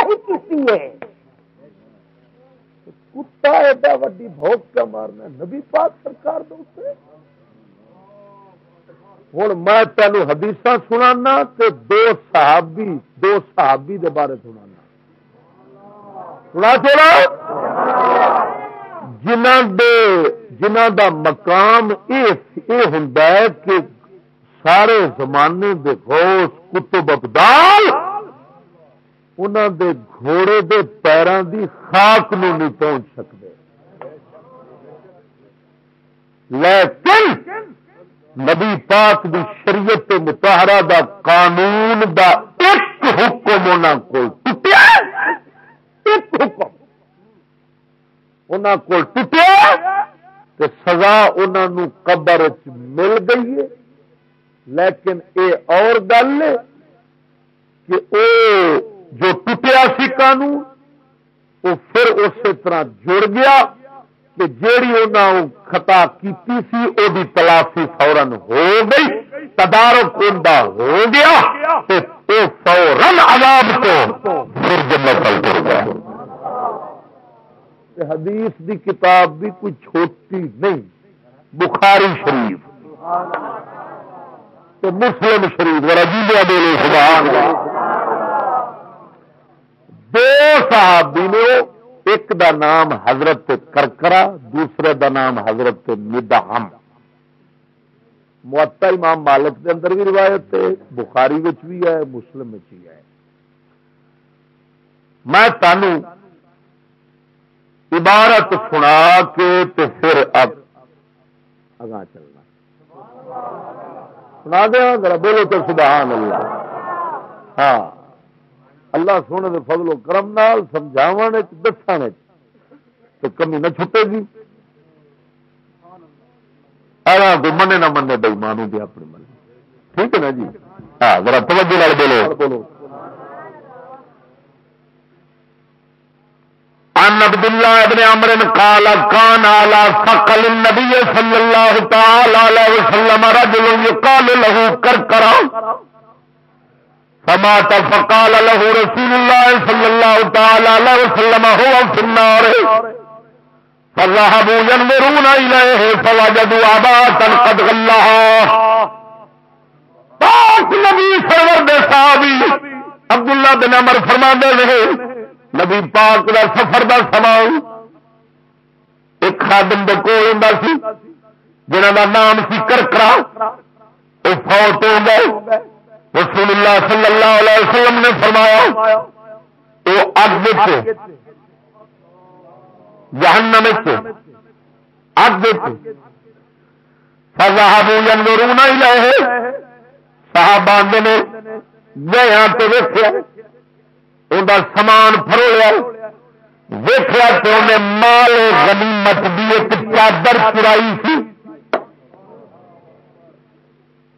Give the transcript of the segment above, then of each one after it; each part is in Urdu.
وہی کی ہے. کتا ایڈا وڈی بھوک کا مارنا نبی پاک سرکار دوسرے. ہوں میں تینوں حدیث سنانا تے دو صحابی دے بارے سنانا جنہ دا مقام یہ ہوں کہ سارے زمانے دے غوث کتب ابدال انہوں دے گھوڑے دے پیروں دی خاک نو نہیں پہنچ سکتے، لیکن نبی پاک دی شریعت مطہرہ دا قانون دا ایک حکم انہوں کو ٹوٹیا، ایک حکم انہوں کو ٹوٹیا تو سزا انہوں قبر مل گئی ہے. لیکن اے اور گل ہے کہ او جو ٹوٹیا سی قانون وہ پھر اسی طرح جڑ گیا کہ جیڑی انہوں خطا کیتی سی او دی تلافی فوراً ہو گئی، تدارک اندا ہو گیا تے او فوراً عذاب کو پھر جنت ال ٹر گیا. حدیث دی کتاب بھی کوئی چھوٹی نہیں، بخاری شریف تے مسلم شریف ورجیلیا بولے سبحان اللہ. دو صحابی نے، ایک دا نام حضرت کرکرا، دوسرے دا نام حضرت مدحم. موطا امام مالک کے اندر بھی روایت ہے، بخاری وچ بھی ہے، مسلم وچ بھی ہے. میں تانوں عبارت سنا کے تے پھر اب اگاں چلنا سنا دیا ذرا بولو تو سبحان اللہ. ہاں اللہ سونے دے فضل و کرم نال سمجھاون دسن تو کمی نہ چھٹے گی. آیا کوئی منے نہ منے بھائی مانو بھی اپنی من، ٹھیک ہے نا جی. ہاں ذرا توجہ نال بولو. عن عبد الله بن عمرو قال كان على ثقل النبي صلى الله تعالى عليه وسلم رجل يقال له كركرا فمات فقال له رسول الله صلى الله تعالى عليه وسلم هو في النار فذهبوا ينظرون إليه فوجدوا عباءة قد غلها. پاک نبی سرور دے صحابی عبداللہ بن عمر فرماندے رہے نبی پاک دا سفر دا سامان ایک خادم دے کول ہوندا سی جنہاں دا نام سی کرکرا، وہ فوت ہو گئے. رسول اللہ صلی اللہ علیہ وسلم نے فرمایا وہ اگ وچ جہنم وچ اگ وچ فذهبوا ينظرون الیہ. صحابہ نے گئے تے ویکھیا انہوں سامان فرولیا، ویخیا تو انہیں مال غنیمت دی ایک چادر چرائی سی،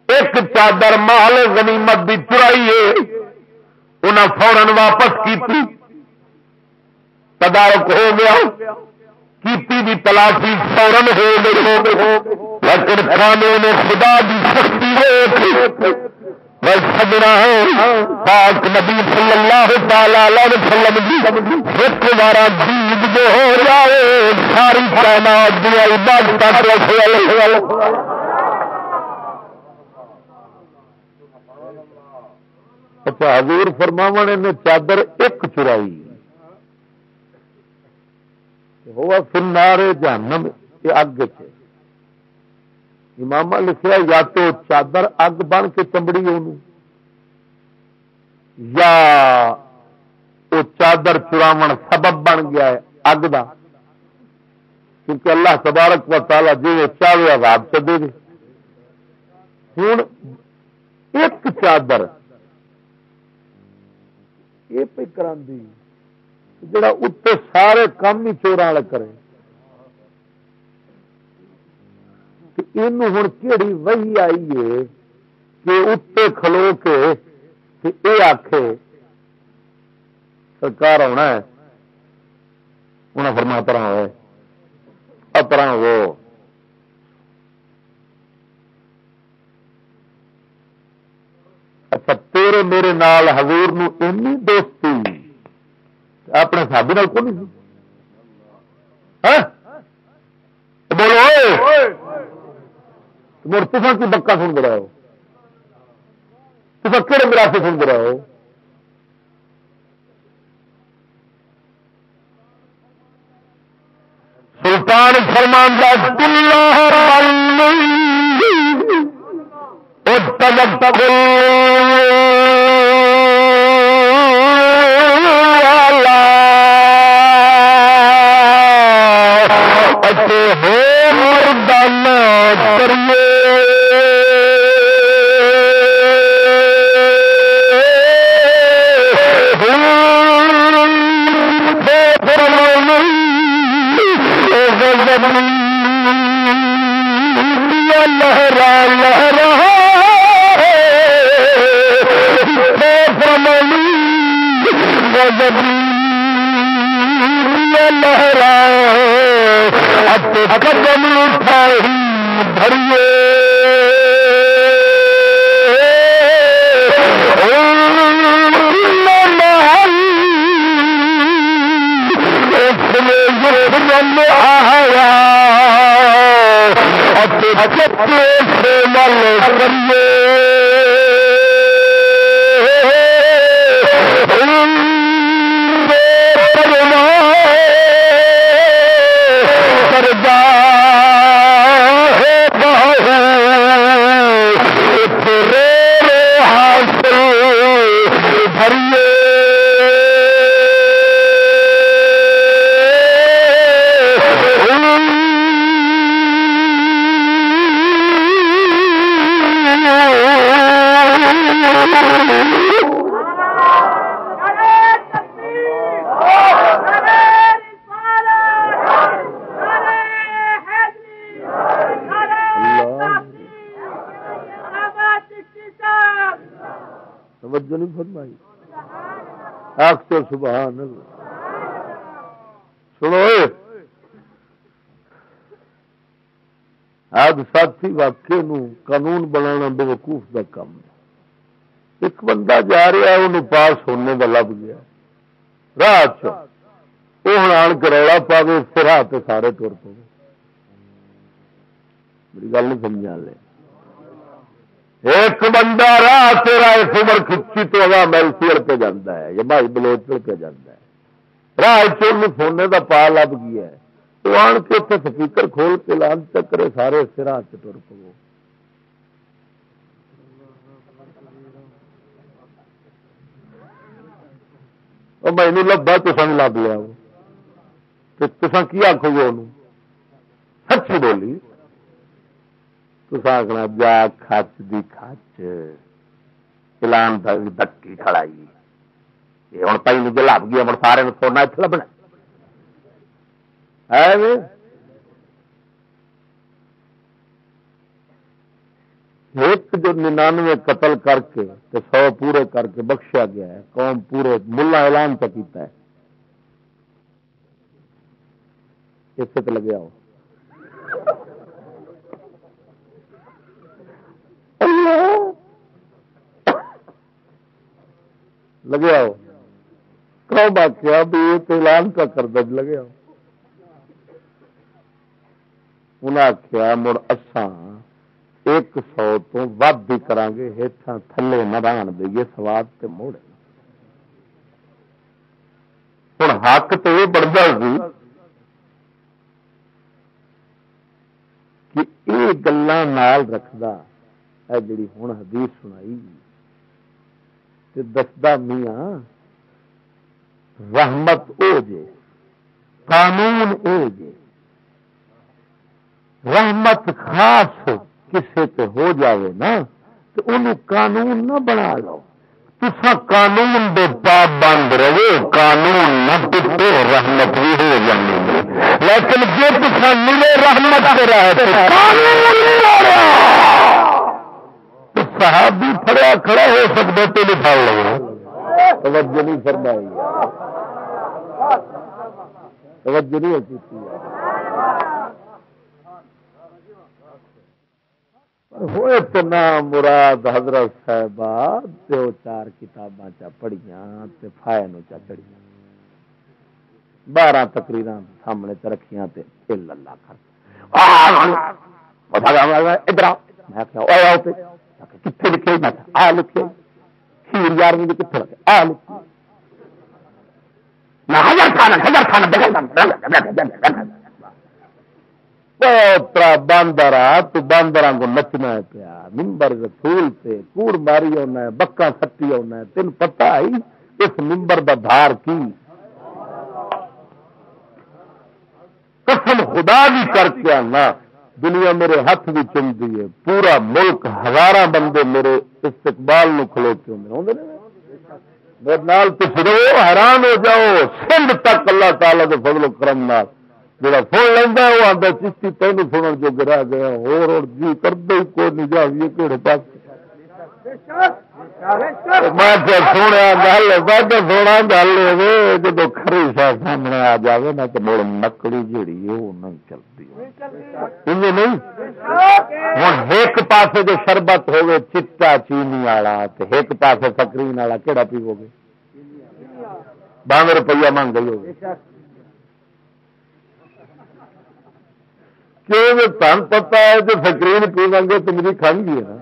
ایک چادر مال غنیمت دی چرائی ہے. انہیں فوراً واپس کی، تدارک ہو گیا، کیتی دی تلافی فوراً ہو گئی. لیکن قانون خدا دی سختی ہے سجنا ہے پاک نبی صلی اللہ تعالی علیہ وسلم ایک بارہ دید جو ہو جائے ساری کائنات دیا عبادت. اچھا حضور فرماونے نے چادر ایک چرائی ہوا فنارے جہنم یہ اگ چ. امامہ لکھا یا تو چادر اگ بن کے چمڑی انہوں یا وہ چادر چراون سبب بن گیا ہے اگ دا، کیونکہ اللہ تبارک و تعالی جی چاہے عذاب سے دے دے. ہوں ایک چادر یہ پہ کرا جڑا اتنے سارے کام ہی چوراں والے کرے، ہوں کہڑی وہی آئی ہے کہ اتنے کھلو کے یہ آخے سرکار آنا ہے، انہیں فرما طرح ہوئے اطرح وہ اچھا تیرے میرے نال حضور نو اینی دوستی اپنے صحابی نال کون سی بولو مر تصا کی بکا سن رہے ہو تصا کہڑے مراسے سن رہے ہو سلطان فرمان سبحان اللہ سنو حادثاتی واقعے نو قانون بنانا بے وقوف کا کام ہے. ایک بندہ جا رہا ہے انہوں پاس ہونے کا لب گیا راہ وہ ہوں آن کروڑا پاوے پھر ہاتھ سارے تر پو میری گل نہیں سمجھا لے. ایک بندہ راہ تیرا اس عمرکھچی تو اگا میلسی پہ جانا ہے یا بھائی بلوچ پہ جانا ہے راہ سونے کا پا لب گیا ہے تو آن کے اتنے سپیکر کھول کے لان چکرے سارے اس راہ سے تر پو. میں لبا تو سن لب لیا تو کی آخو گے انہوں سچی بولی تو آخنا جا کچ دی کچ اعلان دکی کھڑائی یہ ہوں پی مجھے لب گیا ہوں سارے سونا اتنے لبنا ہے. ایک جو 99 قتل کر کے 100 پورے کر کے بخشیا گیا ہے قوم پورے ملا اعلان تک کیتا ہے اس سے لگیا ہو لگیا ہو کب آخیا بھی یہ تو اعلان کا کردہ لگیا ہو. انہیں آخیا مڑ اسان 100 تو ود بھی کران گے ہیٹھاں تھلے نہ رہن دئیے سواد تے موڑے. ہوں حق تو یہ بنتا سی کہ یہ گلاں نال رکھدا ہے جڑی ہوں حدیث سنائی تے دسدا میاں رحمت او جے قانون او جے رحمت خاص کسے تے ہو جاوے نا تو انہوں قانون نہ بنا لو. تسا قانون دے پابند رہو قانون نہ پٹو رحمت بھی ہو جانے گی. لیکن جو تسا ملے رحمت سے رہے تو قانون نہیں ہو رہا تو صحابی پھڑیا کھڑا ہو سکتا تو نہیں پھڑ لو. توجہ نہیں فرمائی توجہ نہیں ہوتی ہوئے تو نام مراد حضرت صاحبہ دو چار کتاباں چا پڑھیاں تے فائنو چا چڑھیاں 12 تقریر سامنے رکھیاں اللہ کر ادھر کتنے لکھے آ لکھے کھیر 11ویں بھی کتنے لکھے آ لکھے باندر تو باندر کو نچنا پیا ممبر رسول سے کوڑ ماری ہونا ہے بکا سٹی ہونا ہے تین پتا ہی اس ممبر دا دھار کی قسم خدا بھی کر کے آنا دنیا میرے ہاتھ بھی چمتی ہے پورا ملک ہزاراں بندے میرے استقبال نو کھلوتے ہوندے نال پچھڑو حیران ہو جاؤ سندھ تک اللہ تعالی کے فضل و کرم نال جڑا سن لینا وہ آتا چشتی تینوں سنن جو گرا گیا اور جی کرتے ہی کوئی نہیں جاویے کہڑے پاس میں سونا گل سونا گل جب کھری شاہ سامنے آ جائے نا تو مڑ نکڑی جیڑی ہے وہ نہیں چلتی نہیں ہوں ایک پاسے جو شربت ہوگی چٹا چینی والا ایک پاسے سکرین والا کہڑا پیو گے 12 روپیہ مانگ گئی ہوگی کیوں تن پتا ہے جو سکرین پیو گے تو میری کھان گی ہے نا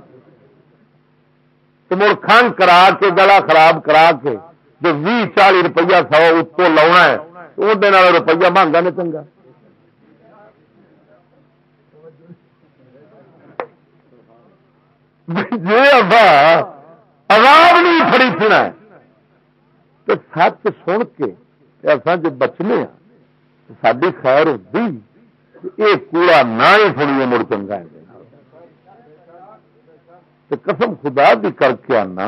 تو مڑ کھان کرا کے گلا خراب کرا کے جو 20-40 روپیہ 100 اس کو لاؤنا ہے وہ روپیہ مانگا نہیں چنگا جی عذاب نہیں کھڑی سنا ہے تو سچ سن کے ایسا جو بچنے ہاں ساری خیر ہوتی یہ کوڑا نہ ہی سنیے مڑ چنگا ہے تو قسم خدا بھی کر کے آنا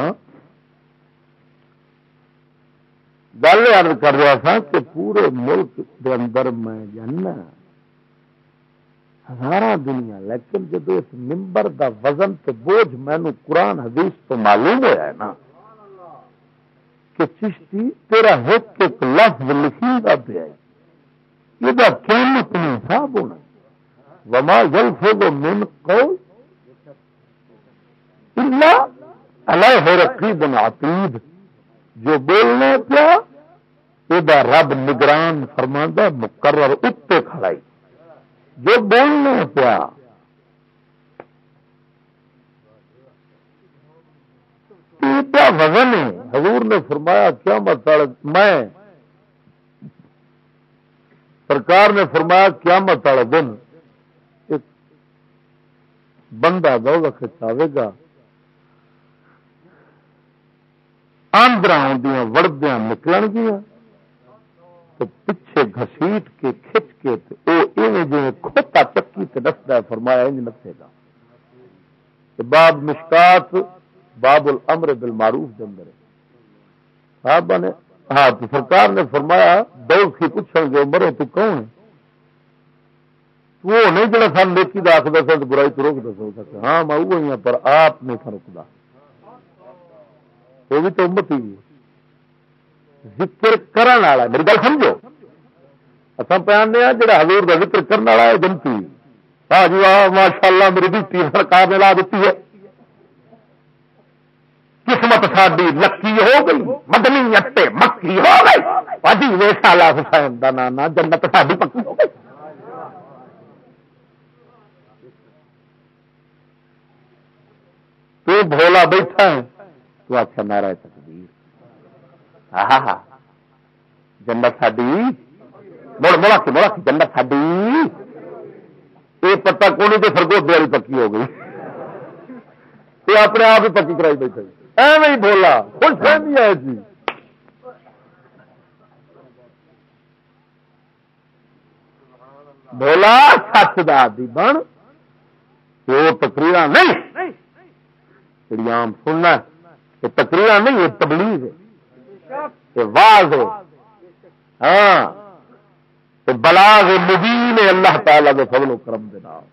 گل عرض کر رہا تھا کہ پورے ملک کے اندر میں جانا ہزار دنیا لیکن جب اس ممبر دا وزن تے بوجھ مینو قرآن حدیث تو معلوم ہوا ہے نا کہ چشتی تیرا ایک ایک لفظ لکھی گا پیا یہ قیامت میں حساب ہونا وما یلفظ من قول الا علیہ رقیب عتید جو بولنا پیا یہ رب نگران فرماندا مقرر اتنے کھڑائی جو بولنا پیا ایڈا وزن ہے حضور نے فرمایا کیا مطلب میں سرکار نے فرمایا قیامت والے دن ایک بندہ دوزخ کھچاوے گا آندرا آدیاں وڑدیاں نکلن گیا تو پیچھے گھسیٹ کے کھچ کے وہ جی کھوتا چکی تے دستا ہے فرمایا انج نسے گا باب مشکات باب الامر بالمعروف کے اندر صاحب نے ہاں تو سرکار نے فرمایا دوست کی پوچھیں گے عمر تو کون ہے وہ نہیں جڑا سن نیکی دا آخر سن برائی تو روک دس ہو سکتا ہاں میں وہی ہوں پر آپ نہیں تھا رکتا وہ بھی تو امت ہی ذکر کرن والا میری گل سمجھو اصل پیانے جڑا حضور کا ذکر کرنے والا ہے جنتی ہاں جی واہ ماشاء اللہ میری ڈیوٹی سرکار نے لا دیتی ہے قسمت ساری لکی ہو گئی مدنیت مکی ہو گئی واجی ویسا لا حسین کا نانا جنت ساری پکی ہو گئی تو بھولا بیٹھا ہے تو آخر نعرہ تکبیر ہاں ہاں جنت ساری مڑا کے جنت ساری یہ پتا کون تو سرگودے والی پکی ہو گئی یہ اپنے آپ ہی پکی کرائی بیٹھا ایویں ہی بولا خوش فہمی ہے جی بولا سچ دی بن وہ تقریر نہیں جڑی عام سننا یہ تقریر نہیں یہ تبلیغ ہے یہ واز ہے ہاں تو بلاغ مبین ہے اللہ تعالی کے فضل و کرم دے نال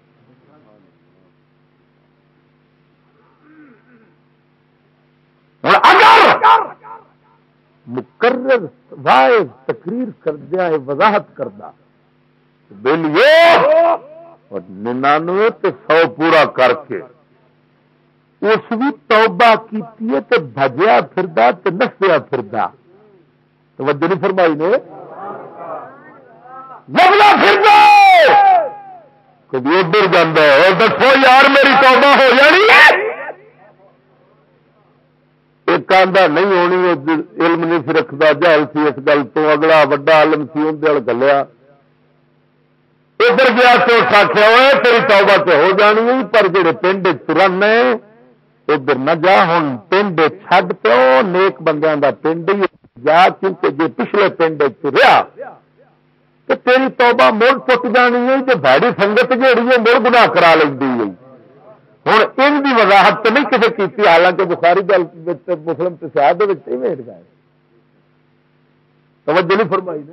اگر مقرر واعظ تقریر کردیا ہے وضاحت کردا بلیو اور 99 تے 100 پورا کر کے اس بھی توبہ کیتی ہے تے بھجیا پھردا تے نسیا پھردا توجہ نہیں فرمائی نے لبنا پھر کبھی ادھر جانا ہے دسو یار میری توبہ ہو جانی ہے. ایک آدھا نہیں ہونی علم نہیں سی رکھتا جہل سی اس گل تو اگلا وڈا علم سی اندر گلیا ادھر گیا تو اس آخیا ہوئے تیری توبہ تو ہو جانی ہے پر جڑے پنڈ ترن ادھر نہ جا ہوں پنڈ چھڈ پو نیک بندیاں دا پنڈ ہی جا کیونکہ جی پچھلے پنڈ رہا تو تیری توبہ مڑ ٹوٹ جانی ہے جو بھاڑی سنگت جیڑی ہے مڑ گناہ کرا لینی ہے. ہوں ان کی وضاحت تو نہیں کسی کی حالانکہ بخاری گل مسلم تشہد ویٹ گئے توجہ نہیں فرمائی نے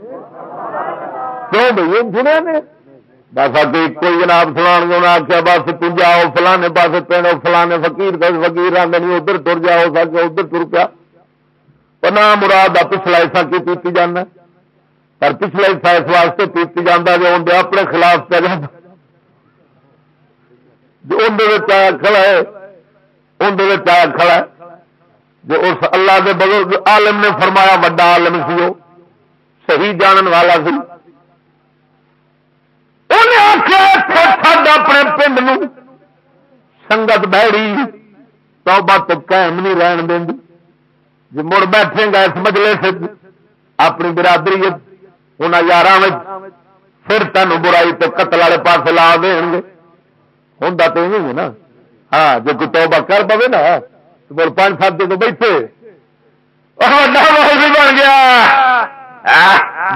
کیوں بھائی سنیا نے بس کوئی جناب سنا آخیا بس تم جاؤ فلانے پاس پہنو فلانے فقیر فقیر آدھے نہیں ادھر تر جاؤ سکے ادھر تر پیا نہ مراد پچھلا حصہ کی پیتی جانا پر پچھلا حصہ اس واسطے پیتی جانا جو اندر اپنے خلاف پہ جانا جو اندر آیا کھڑا ہے اندر آیا کھڑا ہے جو اس اللہ کے بزرگ عالم نے فرمایا بڑا عالم سی وہ صحیح جانن والا سی انہیں آخیا اپنے پنڈ نو سنگت بہڑی توبہ تو قائم نہیں رہن دیں جی مڑ بیٹھے گا اس مجلس اپنی برادری انہوں یار پھر تینوں برائی تو قتل والے پاس لا دیں گے ہوں تو ہے نا. ہاں جو کوئی توبہ کر پے نا تو بول 5-7 دن تو بیٹھے بن گیا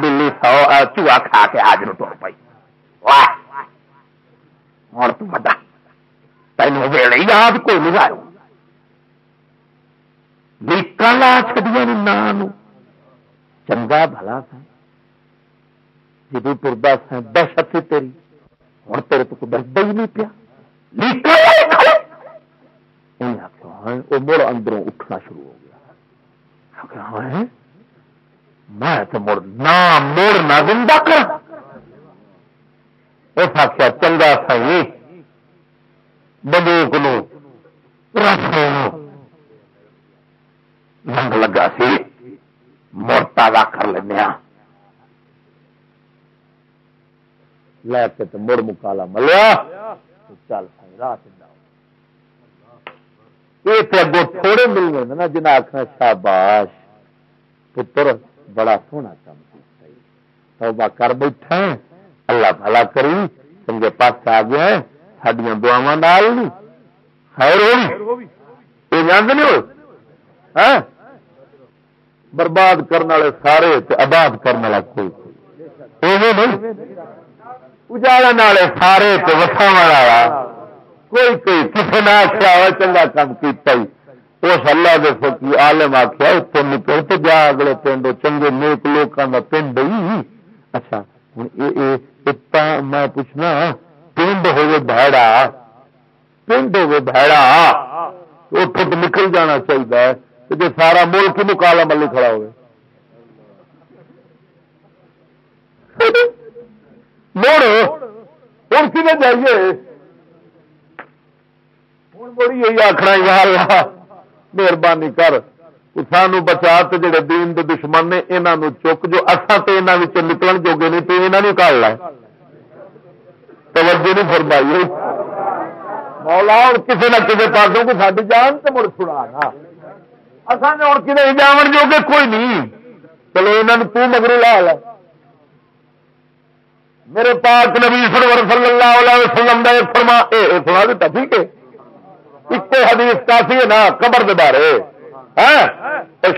بلی چوہا کھا کے آج نو ٹر پائی اور تینوں ویلے یاد کوئی نہیں آئے لیکن لا چڑیا نام چنگا بھلا تھا جدو ٹرتا سا دہشت سی تیری ہوں تیرے تو کوئی ڈردا ہی نہیں پیا وہ مڑ اندروں اٹھنا شروع ہو گیا میں تو مڑ نہ مڑ نہ زندہ کر اس آخیا چنگا سی بندوق نو رنگ لگا سی مڑ تازہ کر لینا لے کے تو مڑ مکالا ملیا چل رات یہ تو اگوں تھوڑے مل گئے نا جنہیں آخنا شاباش پتر بڑا سونا کام توبہ کر بیٹھا اللہ بھلا کری چنگے پاس آ گیا ہے سڈیا دعوا نال خیر ہوئی یہ جانتے نہیں ہو برباد کرنے والے سارے آباد کرنے والا کوئی نہیں اجاڑن والے سارے وساو والا کوئی کوئی کسی نے آخیا ہوا چنگا کام کیا اس اللہ کے فقیر عالم آخیا اتنے نکل تو جا اگلے پنڈ چنگے نیک لوگوں کا پنڈ ہی. اچھا ہوں میں پوچھنا پنڈ ہوئے بھڑا پنڈ ہوئے بھڑا اتوں تو نکل جانا چاہیے جی سارا ملک ہی مکالا ملی کھڑا ہوئے مڑ ہوں کھے جائیے ہوں بڑی یہی آخنا یا مہربانی کر سانو بچا تو جڑے دین دے دشمن نے انہوں چک جو اصا تو یہاں نکلن جوگے نہیں تو یہاں نکال لے توجہ نہیں فرمائی مولا اور کسی نہ کسی پاسوں کو ساری جان تو مڑ چھڑا نا اصا نے ہوں کتنے جاون جوگے کوئی نہیں چلو یہاں تو مگرو لا لے میرے پاک نبی سرور صلی اللہ علیہ وسلم کا فرما سنا دیتا ٹھیک ہے ایک حدیث کافی ہے نا قبر کے بارے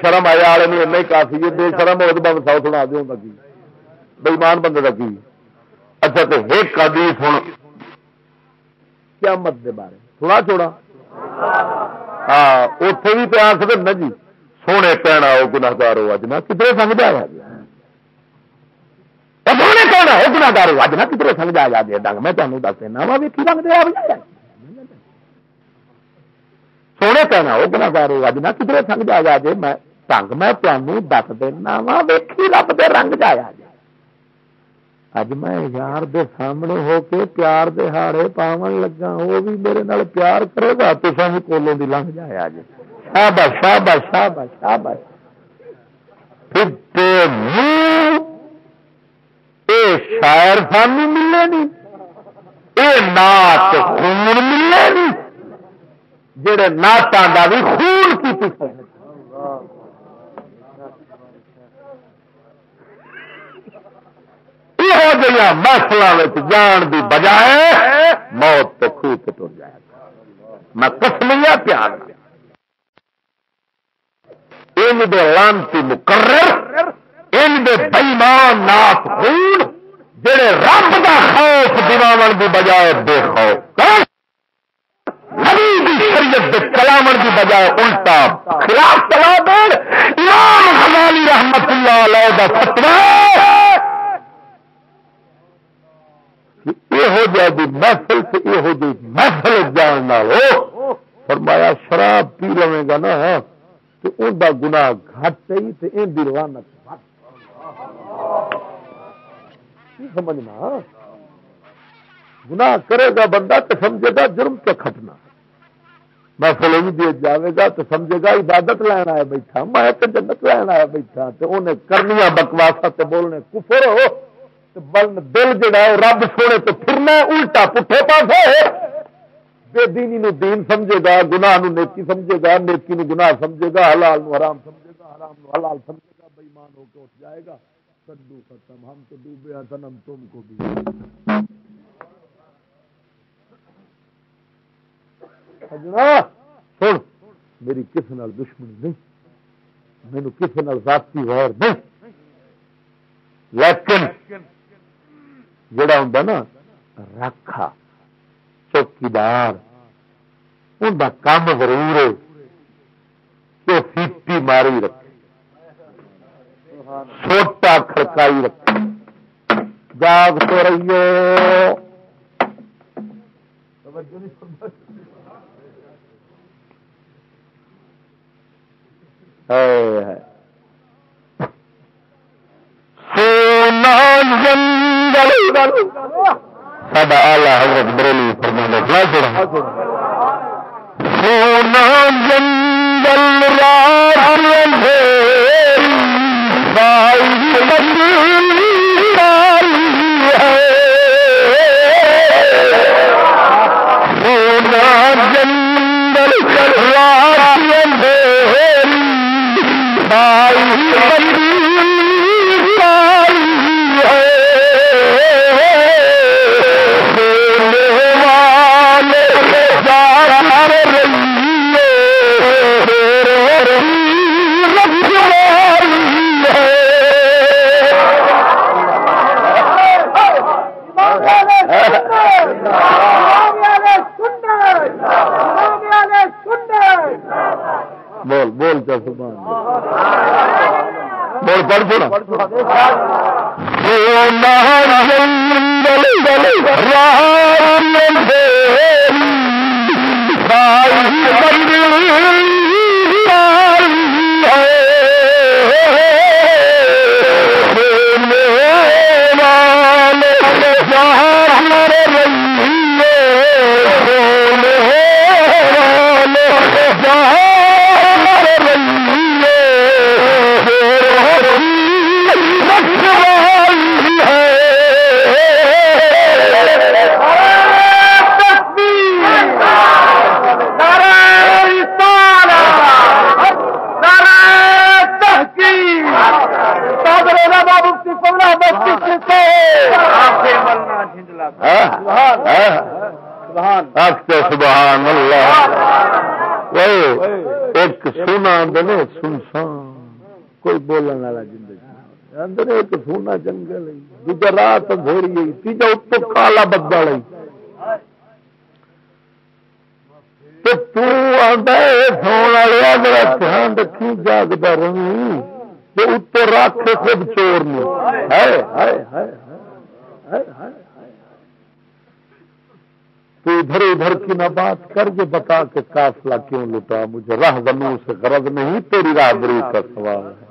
شرم آیا والے نہیں نہیں کافی ہے بے شرم ہو تو سو سنا دوں گا کی بےمان بندے کا کی. اچھا تو ایک حدیث ہوں قیامت کے بارے تھوڑا چھوڑا ہاں اتے بھی تو آخر نا جی سونے کہنا وہ گناہگار ہو اج نہ کدھر سمجھایا سونے کہنا وہ گناہگار ہو اج نہ کدھر سمجھایا جائے ڈنگ میں تمہیں دس دینا وا ویکھی رنگ دیا سونے کہنا وہ گناہگار ہو اج نہ کدھر سمجھایا جائے میں ڈنگ میں تمہیں دس دینا وا ویکھی رب دے رنگ جایا جائے اج میں یار دے سامنے ہو کے پیار دے ہاڑے پاون لگا وہ بھی میرے نال پیار کرے گا تو سب کولوں دی لنگ جایا جائے شاباش شاباش شاباش شاباش شاعر سانو ملے نہیں، یہ نعت خون ملے نہیں، جڑے نعتاں دا بھی خون کی محفلوں جان دی بجائے موت تو خوہ تے ٹر جائے گا۔ میں قسمیہ پیار ان دے لانتی مقرر، ان دے بےمان نات خون جڑے رب دا خوف دلاون دی بجائے بے خوف، نبی دی شریعت دے کلامن دی بجائے الٹا خلاف چلا دین۔ امام غزالی رحمت اللہ علیہ دا فتوی یہو جی محفل سے یہو جی محفل جان نالو فرمایا شراب پی لوے گا نا تو ان کا گناہ گھٹ ہی تو ان کی لعنت سمجھنا، گناہ کرے گا بندہ تو سمجھے گا جرم سے کھٹنا، محفل دے جاوے گا تو سمجھے گا عبادت لین آیا بیٹھا، میں تو جنت لین آیا بیٹھا، تو انہیں کرنیاں بکواسا تے بولنے کفر ہو، دل جڑا ہے رب سونے تو پھرنا الٹا پٹھے پاسے، بے دینی نو دین سمجھے گا، گناہ نو نیکی سمجھے گا، نیکی نو گناہ سمجھے گا، حلال نو حرام سمجھے گا، حرام نو حلال سمجھے گا، بے ایمان ہو کے اٹھ جائے گا، کدو ختم، ہم تو ڈوبے صنم تم کو بھی۔ سجنا سن، میری کسی نال دشمنی نہیں، مینو کسی نال ذاتی غیر نہیں، لیکن جڑا ہوں نا رکھا چوکیدار ان کا کام ضرور ہے کہ سیٹی ماری رکھے، سوٹا کھڑکائی رکھے، جاگ تو رہیو ساڈا آلہ حضرت بریلی فرمانے سونا جنگل سونا جنگل بول بول کیا سبحان بول پڑھ سنا سبحان اللہ۔ ایک سونا اندر سنسان کوئی بولنے والا زندگی اندر ایک سونا جنگل دوجا رات گھوڑی تیجا اتو کالا بدل سونے والا میرا دھیان رکھی جاگتا رہی اتو رکھ خود چور نے تو ادھر ادھر کی نہ بات کر کے بتا کہ قافلہ کیوں لٹا، مجھے راہ زمین سے غرض نہیں، تیری راہبری کا سوال ہے۔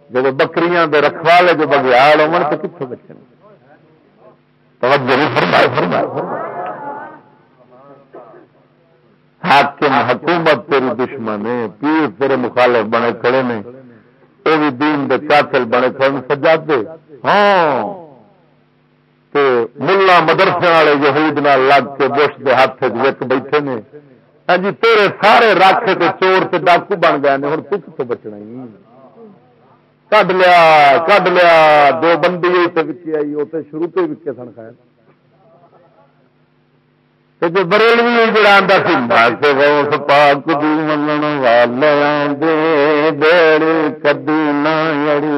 جب بکریاں دے رکھوالے جو بگیاڑ ہون تو کتنے بچے توجہ نہیں فرمائے حاکم حکومت تیری دشمن ہے، پیر تیرے مخالف بنے کھڑے نے، وہ بھی دین دے قاتل بنے کھڑے سجادے ہاں تے ملا مدرسے والے یہود نال لگ کے بش دے ہاتھ وچ بیٹھے نے ہاں جی تیرے سارے رکھ تے چور تے ڈاکو بن گئے نے ہن تو کتوں بچنا ہی کڈ لیا دو بندی تے وچے آئی وہ تے شروع تے وکے سن خیر جو بریلوی جڑا آندا سی بس غوث پاک دی منن والیاں دے بیڑ کدی نہ اڑی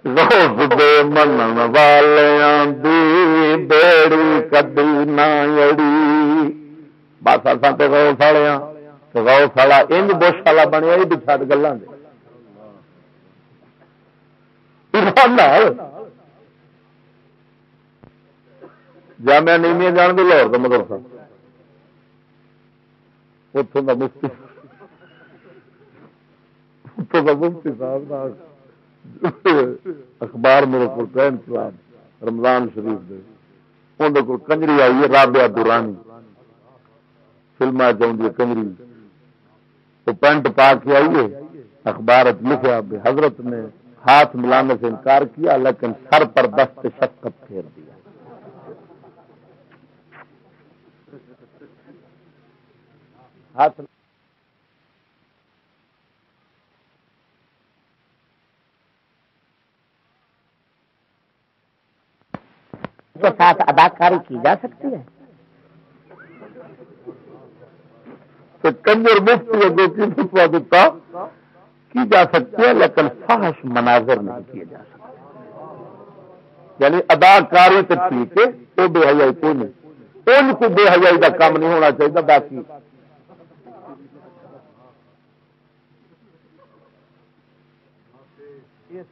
غوث دے منن والیاں دی بیڑ کدی نہ اڑی بس اساں تے غوث والے ہاں تے غوث والا انج بش والا بنیا ہی بچھڑ گلاں دے ایمان نال جامعہ نیمیا جان دے لاہور کا مدرسہ اتوں کا مفتی صاحب اخبار میرے کو انقلاب رمضان شریف دے اندر کو کنجری آئی ہے رابعہ دورانی فلم چاہیے کنجری تو پینٹ پا کے آئی ہے اخبار لکھا حضرت نے ہاتھ ملانے سے انکار کیا لیکن سر پر دست شفقت پھیر دیا ہاتھ کے ساتھ اداکاری کی جا سکتی ہے تو کنجر مفتی اگو کی فتوا دیتا کی جا سکتی ہے لیکن فحش مناظر نہیں کیے جا سکتے یعنی اداکاری تو ٹھیک ہے وہ بے حیائی کوئی نہیں ان کو بے حیائی کا کام نہیں ہونا چاہیے باقی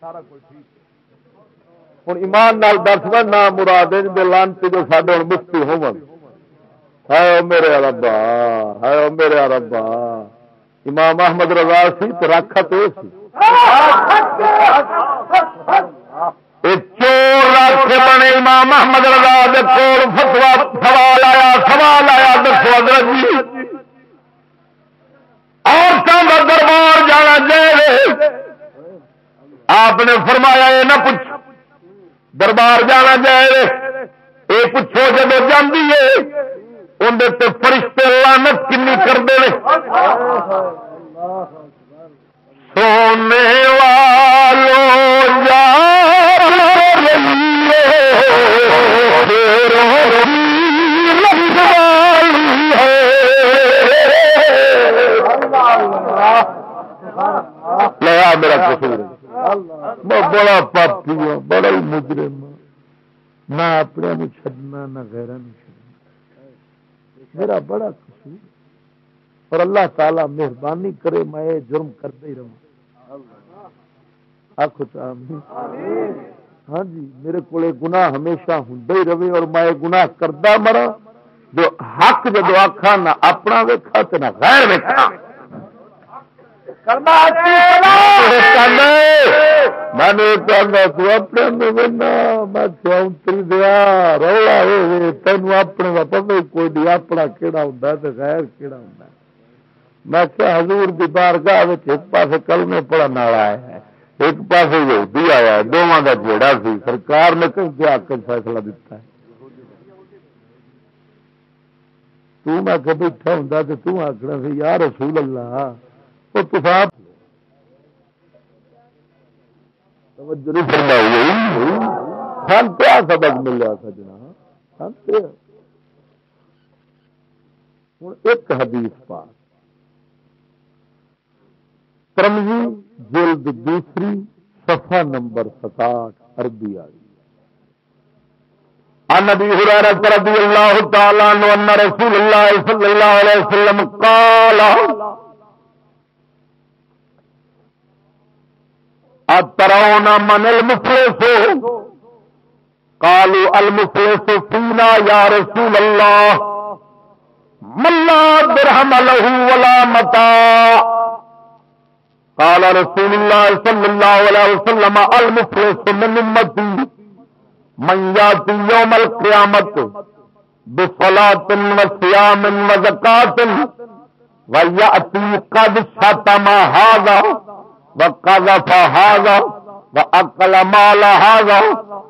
سارا کچھ ٹھیک ہوں ایمان نال دسنا نہ مراد لانتی جو سارے ہوں مفتی ہے میرے ربا ہے میرے ربا امام احمد رضا سی تو رکھا تو چور رکھ بنے امام احمد رضا دے کول فتوا سوال آیا دسو حضرت جی عورتوں کا دربار جانا چاہیے آپ نے فرمایا یہ نہ پوچھ دربار جانا چاہیے یہ پوچھو جب جاندی ہے اندر تے فرشتے لعنت کنی کرتے ہیں سونے والوں لیا میرا قصور میں بڑا پاپی ہوں بڑا ہی مجرم ہوں نہ اپنے چڈنا نہ غیرہ چڈنا میرا بڑا قصور اور اللہ تعالی مہربانی کرے میں یہ جرم کرتے ہی رہوں آخو ہاں جی میرے کو گناہ ہمیشہ ہوں ہی رہے اور میں گناہ کرتا مرا جو حق جدو آخا نہ اپنا ویکھا تو نہ غیر ویکھا میں نے اپنے دیا رولا تینوں اپنے کا پتا کوئی نہیں اپنا کہڑا ہوں غیر کہڑا ہوں میں کیا حضور دی بارگاہ ایک پاسے کلمے پڑھن والا ہے ایک پاسے یہودی آیا ہے دونوں کا جوڑا سی سرکار نے کہیں آ کے فیصلہ دیتا ہے تو میں کہ بیٹھا ہوں تو آخنا سی یا رسول اللہ وہ تصاف کیا سبق ملیا سجنا ہوں ایک حدیث پاک ترمذی جلد دوسری صفحہ نمبر 67 عربی آئی عن ابي هريره رضي الله تعالى عنه ان رسول الله صلى الله عليه وسلم قال اترون من المفلس قالوا المفلس فينا يا رسول الله من لا درهم له ولا متاع قال رسول الله صلى الله عليه وسلم المفلس من امتي من ياتي يوم القيامة بصلاة وصيام وزكاة وَيَأْتِي قَدْ شَتَمَ هَذَا وَقَذَفَ هَذَا وَأَكَلَ مَالَ هَذَا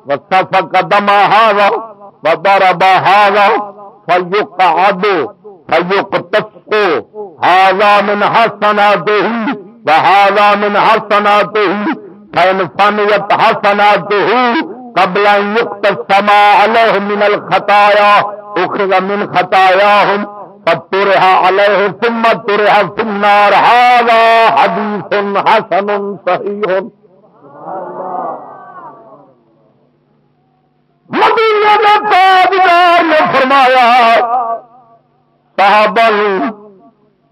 وَسَفَكَ دَمَ هَذَا وَضَرَبَ هَذَا فَيُقْعَدُ فَيُقْتَصُّ هَذَا مِنْ حَسَنَاتِهِ وَهَذَا مِنْ حَسَنَاتِهِ فَإِنْ فَنِيَتْ حَسَنَاتِهِ قَبْلَ أَنْ يُقْتَصَّ مَا عَلَيْهِ مِنَ الْخَطَايَا أُخِذَ مِنْ خَطَايَاهُمْ فَطُرِحَ عَلَيْهِ ثُمَّ طُرِحَ فِي النَّارِ هَذَا حَدِيثٌ حَسَنٌ صَحِيحٌ. مدینے کے تاجدار نے فرمایا صحابہ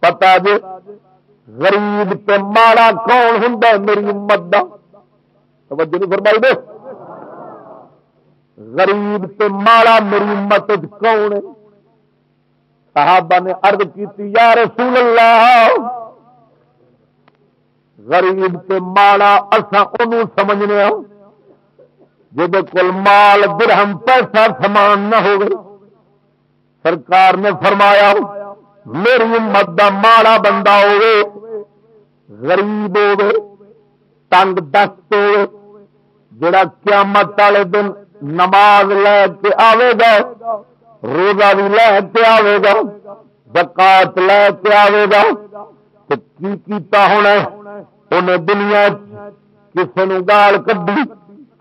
پتا جے غریب تے ماڑا کون ہوندا میری امت دا؟ توجہ نہیں فرمائی دے. غریب تے ماڑا میری امت وچ کون ہے؟ صحابہ نے عرض کی یا رسول اللہ غریب تے ماڑا اساں اونوں سمجھنے ہاں جدے کول مال درہم پیسہ سامان نہ ہوگی. سرکار نے فرمایا میری امت دا ماڑا بندہ ہوئے غریب ہوئے تنگ دست ہوئے جڑا قیامت والے دن نماز لے کے آوے گا روزہ بھی لے کے آوے گا زکات لے کے آوے گا تو کی کیتا ہونا انہیں دنیا کسی نو گال کڈی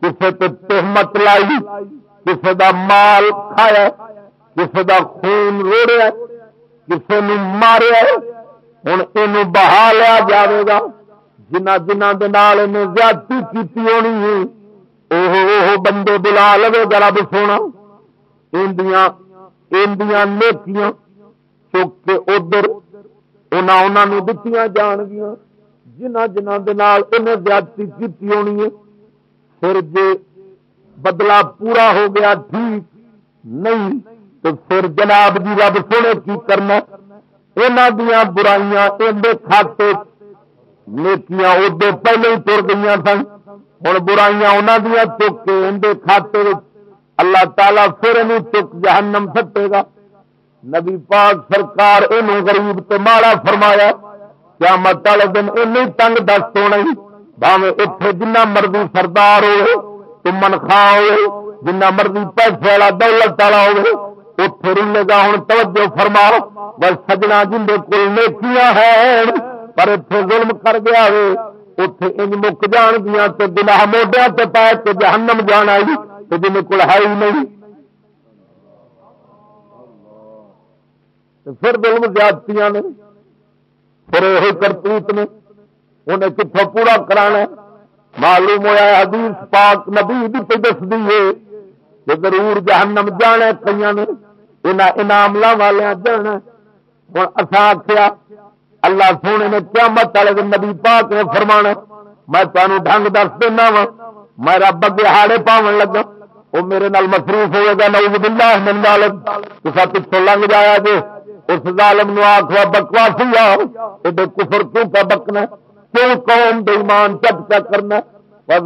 کسی تے تہمت لائی کسی دا مال کھایا کسی دا خون روڑیا کسی نے ماریا ہوں یہ بہا لیا جائے گا جنہ جنہ دے نال انہیں زیادتی کی ہونی ہے وہ بندے بلا لے گا رب سونا اندیاں نیکیاں چک کے ادھر انہوں دتیاں جان گیا جنہ جنہ دے نال انہیں زیادتی کی ہونی ہے. پھر جے بدلہ پورا ہو گیا ٹھیک نہیں تو پھر جناب جی رب سونے کی کرنا انہاں دیاں برائیاں اندے کھاتے نیکیاں ادے پہلے ہی تر گئی سن ہوں برائیاں انہاں دیاں چک کے اندے کھاتے اللہ تعالیٰ پھر انہوں چک جہنم سٹے گا. نبی پاک سرکار انہوں غریب تے ماڑا فرمایا قیامت والے دن انہیں تنگ دست ہونا ہی بھاویں اتنے جنہ مرضی سردار ہوئے تمن خاں ہوئے جنہ مرضی پیسے والا دولت والا ہوئے اتنے رلے گا. ہوں توجہ فرماؤ بس سجنا جن کول نیکیاں ہیں پر اتنے ظلم کر گیا ہے اتنے انج مک جان گیا تو گناہ موڈیا تے پا کے جہنم جانا ہی تو جن کول ہے ہی نہیں. پھر ظلم زیادتیاں نے پھر یہ کرتوت نے انہیں کتوں پورا کرانا. معلوم ہوا حدیث پاک نبی بھی پہ دس دی ہے کہ ضرور جہنم جانا کئی نے انہیں انعام لا والے جانا. ہوں اصا آخیا اللہ سونے نے قیامت والے دن نبی پاک نے فرمانا میں تمہیں ڈنگ دس دینا وا میں رب اگے ہاڑے پاون لگا وہ میرے نال مصروف ہوئے گا نعوذ باللہ من ذالک تصا پچھوں لنگ جایا جے اس ظالم نو آخوا بکواسی یہ کفر کیوں کا بکنا کیوں قوم بے ایمان چپ کیا کرنا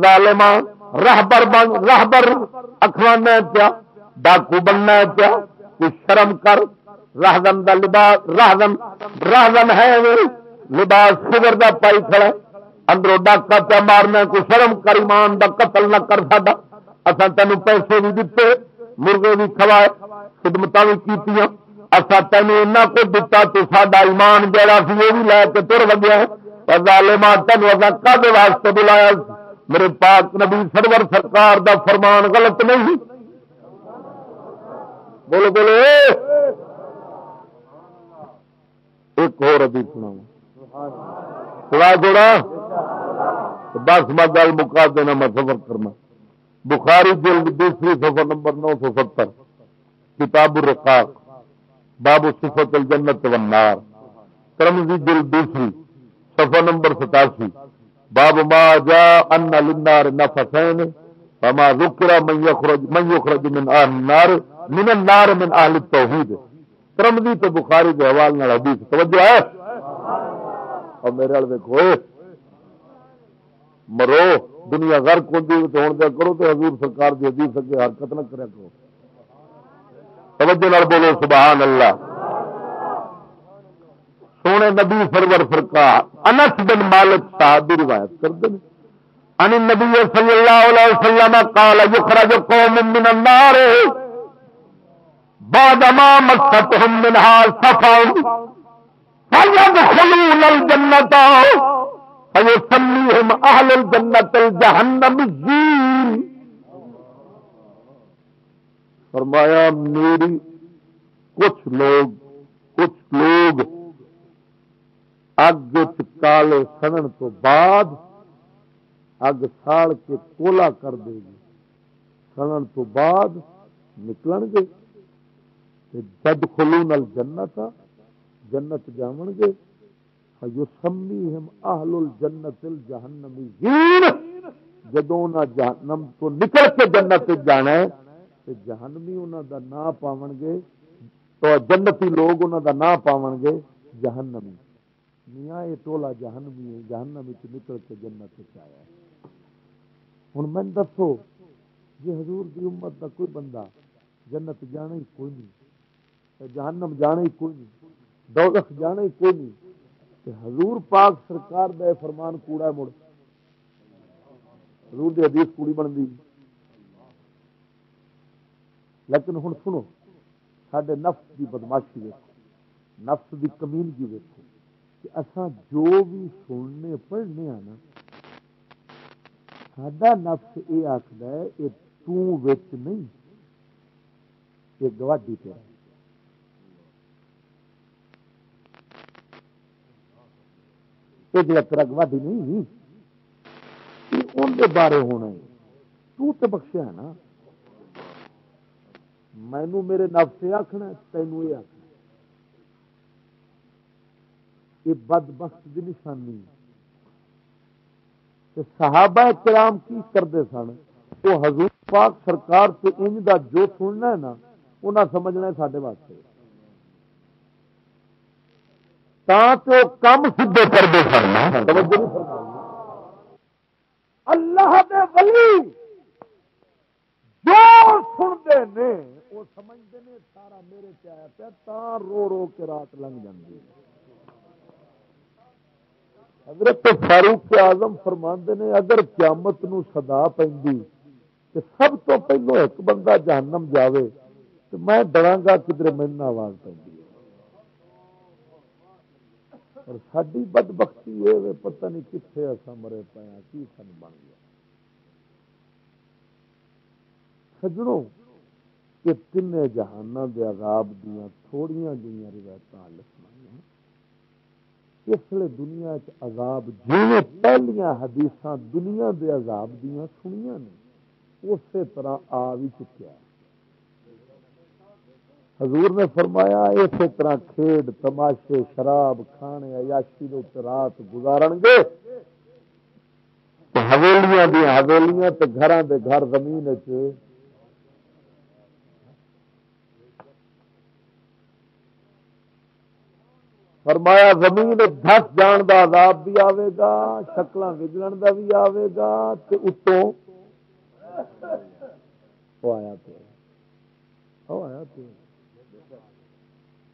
ظالمان راہبر اخوانا پیا ڈاکو بننا پیا کچھ شرم کر راہدن دا لباس راہدن ہے لباس خبر دا پائی کھڑا اندروں ڈاکا پیا مارنا کوئی شرم کر ایمان دا قتل نہ کر ساڈا اصا تینوں پیسے بھی دیتے مرغے بھی کھوائے خدمتاں بھی کیتیاں اصا تینوں اینا کو دتا تو ساڈا ایمان جڑا سی وہ بھی لے کے تر وگیا ظالماں تینوں اصا کدے واسطے بلایا. میرے پاک نبی سرور سرکار دا فرمان غلط نہیں. بولو بولو ایک اور حدیث سنا جوڑا بس میں گل مکا دینا میں سفر کرنا. بخاری جلد دوسری صفحہ نمبر 970 کتاب الرقاق باب صفت الجنت والنار. ترمذی جلد دوسری صفحہ نمبر 87 باب ما جاء ان للنار نفسين فما ذكر من يخرج من النار من اهل التوحید. ترمذی تے بخاری کے حوالے نال حدیث توجہ ہے. اور میرے ال دیکھو مرو دنیا غرق ہوندی تے ہن کیا کرو تے حضور سرکار دی حدیث اگے حرکت نہ کریا کرو. توجہ نال بولو سبحان اللہ. سونے نبی سرور سرکار انس بن مالک صاحب کی روایت کرتے ہیں ان النبی صلی اللہ علیہ وسلم قال یخرج قوم من النار بعد ما مستهم منها صفا فيدخلون الجنة فيسميهم اهل الجنة الجهنميين. فرمایا میری کچھ لوگ اگ کالے سڑن تو بعد اگ ساڑ کے کولا کر دے گی سڑن تو بعد نکلن گے جد خلون الجنت جنت جاون گے یسمیہم اہل الجنت الجہنمیین. جدوں نہ جہنم تو نکل کے جنت جانا ہے تو جہنمی انہوں دا نام پاون گے تو جنتی لوگ انہوں دا نام پاون گے جہنمی. میاں یہ ٹولا جہنمی ہے جہنمی سے نکل کے جنت سے آیا ہے. ہوں میں دسو جی حضور دی امت کا کوئی بندہ جنت جانا ہی کوئی نہیں جہنم جانا ہی کوئی نہیں دوزخ جانا ہی کوئی نہیں کہ حضور پاک سرکار دے فرمان کوڑا مڑ حضور دی حدیث کوڑی بنتی. لیکن ہوں سنو سڈے نفس کی بدماشی ویکو نفس کی کمینگی ویکو کہ اساں جو بھی سننے پڑھنے ہیں نا ساڈا نفس یہ آخر ہے یہ تچ نہیں یہ گواڈی پہ یہ جڑا تیرا گواڈی نہیں یہ ان کے بارے ہونا ہے تو بخشیا ہے نا مینو میرے نفس یہ آخنا تینوں یہ آخنا یہ بدبخت کی نشانی. صحابہ کرام کی کرتے سن وہ حضور پاک سرکار سے انج دا جو سننا ہے نا انہیں سمجھنا ہے سارے واسطے تو کم سیدھے کرتے سن. اللہ دے ولی جو سنتے ہیں وہ سمجھتے ہیں سارا میرے سے آیا پیا تا رو رو کے رات لنگ جاتی ہے. حضرت فاروق اعظم فرماندے نے اگر قیامت نو صدا پیندی کہ سب تو پہلو ایک بندہ جہنم جاوے تو میں ڈراں گا کدھر میرے آواز پیندی ہے. اور ساری بدبختی یہ پتہ نہیں کتنے اصا مرے پے کی سن بن گیا. سجڑوں کہ تین جہانوں کے عذاب دیا تھوڑیاں جہاں روایت لکھنا اس لیے دنیا عذاب جی پہلیاں حدیث دنیا دے عذاب دیا سنیا نے اسی طرح آ بھی چکیا. حضور نے فرمایا اسی طرح کھیڈ تماشے شراب کھانے عیاشی دے رات گزارن گے حویلیاں دیا حویلیاں تے گھراں دے گھر زمین فرمایا زمین دھس جان دا عذاب بھی آئے گا شکلاں وگڑن دا بھی آئے گا تے اتوں آیا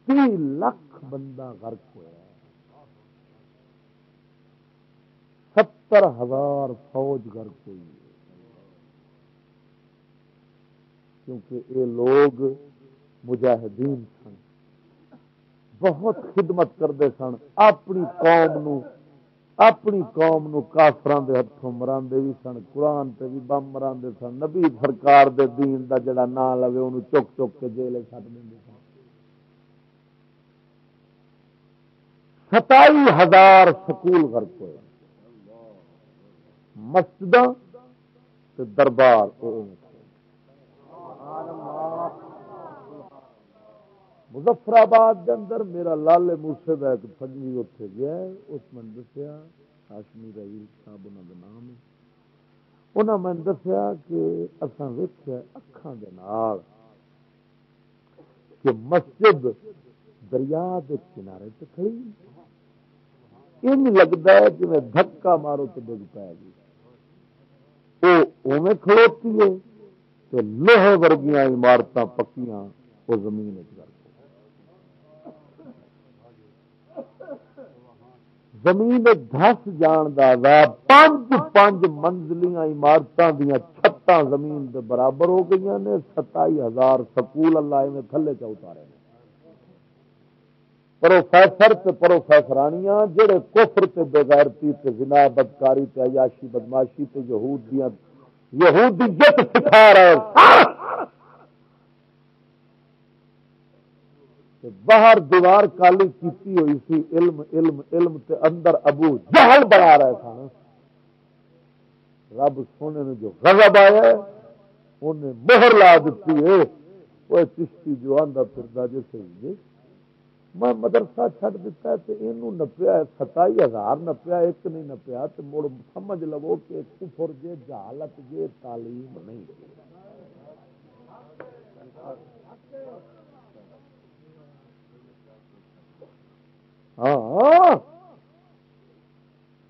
30 لاکھ بندہ غرق ہوا 70,000 فوج غرق ہوئی کیونکہ یہ لوگ مجاہدین سن بہت خدمت کرتے سن اپنی قوم نو کافراں دے ہتھوں مراندے بھی سن قرآن تے بھی بم مراندے سن نبی سرکار دے دین دا جڑا نام لوے انہوں چک چک کے جیل سٹ دے سن 27,000 سکول غرق ہوئے مسجداں تے دربار مظفر آباد کے اندر میرا لالے موسے کا ایک فجوی اتنے گیا اس میں دسیا ہاشمی رحیل صاحب انہوں کا نام ہے انہوں میں دسیا کہ اصل ویکھیا اکھاں دے نال کہ مسجد دریا کے کنارے تے کھڑی ان لگتا ہے جی میں دھکا مارو تو ڈگ پائے گی وہ اویں کھڑوتی ہے تو لوہے ورگیاں عمارت پکیاں وہ زمین کر زمین دھس جان دا عذاب 5 منزلیاں عمارتاں دیاں چھتاں زمین دے برابر ہو گئی نے 27,000 سکول اللہ میں تھلے چ اتارے نے پروفیسر تے پروفیسرانیاں جڑے کفر تے بےغیرتی تے زنا بدکاری تے عیاشی بدماشی تے یہودیت سکھا رہے باہر دیوار کالی کیتی ہوئی سی علم علم علم تے اندر ابو جہل بنا رہے سن رب سونے نے جو غضب آیا ہے انہیں مہر لا دیتی ہے وہ چشتی جو آندا پھردا جے صحیح میں مدرسہ چھڈ دیتا ہے تے اینوں نپیا 27,000 نپیا ایک نہیں نپیا تے مڑ سمجھ لو کہ کفر جے جہالت جے تعلیم نہیں ہاں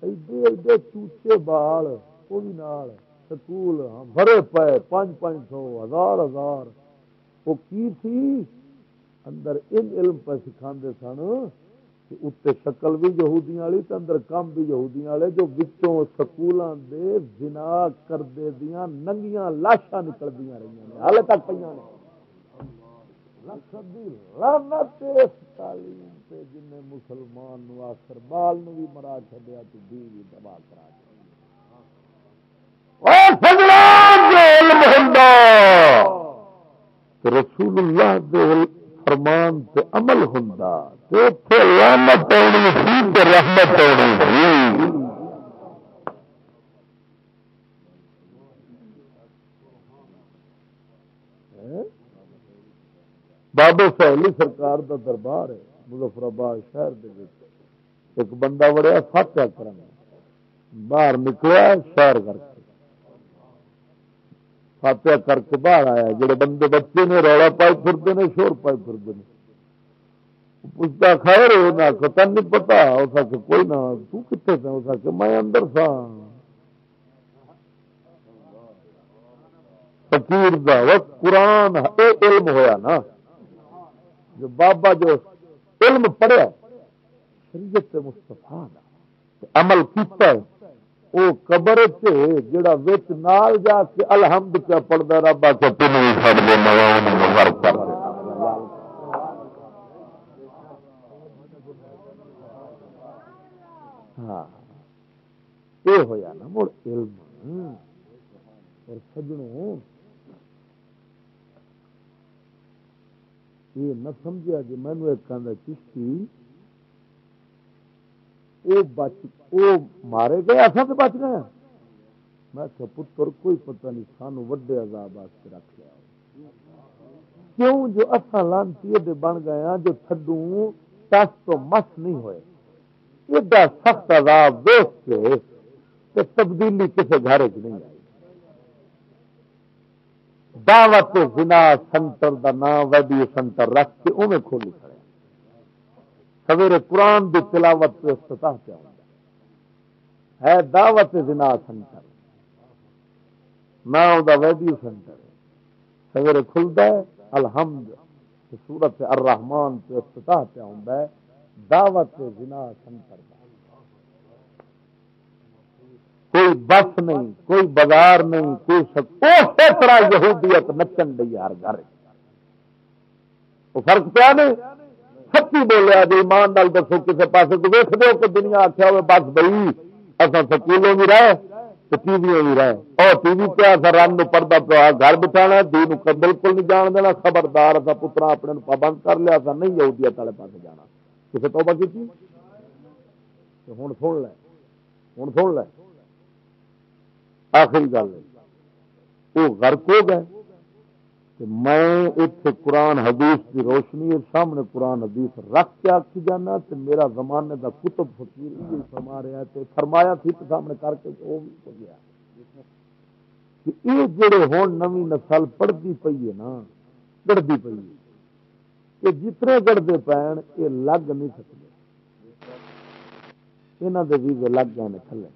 ایڈے ایڈے چوچے بال وہ بھی نال سکول بھرے پے 500 1,000 وہ کی تھی اندر علم پہ سکھاندے سن کہ اتنے شکل بھی یہودیاں والی تے اندر کام بھی یہودیاں والے جو وچوں سکولاں دے زنا کردے دیاں ننگیاں لاشاں نکلدیاں رہیاں نے حالے تک پیاں نے لعنت اس تعلیم تے جن مسلمان نو آخر بال نو بھی مرا چھڈیا تو بیوی دبا کرا او سجنا جو علم ہوندا رسول اللہ دے فرمان تے عمل ہوندا تے اوتھے لعنت ہونی سی تے رحمت ہونی سی بابے سہیلی سرکار دا دربار ہے مظفر آباد شہر دے وچ ایک بندہ وڑیا فاتحہ کرنا باہر نکلیا شہر کر کے فاتحہ کر کے باہر آیا جڑے بندے بچے نے رولا پائی پھرتے ہیں شور پائی پھرتے ہیں پوچھتا خیر ہو نہ تن نہیں پتا اس آ کوئی نہ تو کتنے تھا اس آ میں اندر تھا فقیر دا وقت قرآن علم ہویا نا جو بابا جو علم پڑھیا شریعت مصطفیٰ دا عمل کیتا ہے وہ قبر سے جڑا وچ نال جا کے الحمد کیا پڑھدا رب آ کے تینوں چھڈ دے نواں غرق کر دے ہاں یہ ہویا نا مڑ علم اور سجنوں یہ نہ سمجھا کہ مینو ایک کہنا چشتی وہ مارے گئے اصل تو بچ گئے میں کہ پتر کوئی پتہ نہیں سانو وڈے عذاب واسطے رکھ لیا کیوں جو اصا لانتی بن گئے ہیں جو تھڈوں ٹس تو مس نہیں ہوئے ایڈا سخت عذاب دیکھ کے تبدیلی کسی گھر چ نہیں آئی دعوت زنا سنٹر دا نام ویڈیو سنٹر رکھ کے انہیں کھولی کھڑے سویرے قرآن دی تلاوت پہ افتتاح کیا ہوتا ہے دعوت زنا سنٹر نام دا ویڈیو سنٹر ہے سویرے کھلتا ہے الحمد سورت الرحمان پہ افتتاح کیا ہوتا ہے دعوت زنا سنٹر کا کوئی بس نہیں کوئی بازار نہیں کوئی اسی طرح یہودیت نچن ڈی ہر گھر وہ فرق پیا نہیں سچی بولیا جی ایمان نال دسو کسی پاس تو ویک دو کہ دنیا آخیا ہوئے بس بئی اصل سکولوں بھی رہے تو ٹی وی بھی رہے اور ٹی وی پہ اصل رن پڑتا پیا گھر بٹھانا دین بالکل نہیں جان دینا خبردار اصا پترا اپنے پابند کر لیا اصا نہیں یہودیت والے پاس جانا کسی توبہ کی ہوں سن لے آخری گل وہ غرق ہو گئے کہ میں اتنے قرآن حدیث کی روشنی سامنے قرآن حدیث رکھ کے آخی جانا تو میرا زمانے کا کتب فقیر بھی فرما رہا ہے فرمایا تھی تو سامنے کر کے وہ بھی ہو گیا کہ یہ جڑے ہون نوی نسل پڑھتی پی ہے نا گڑتی پی ہے یہ جتنے گڑتے پین یہ لگ نہیں سکتے یہاں کے ویزے لگ گئے تھلے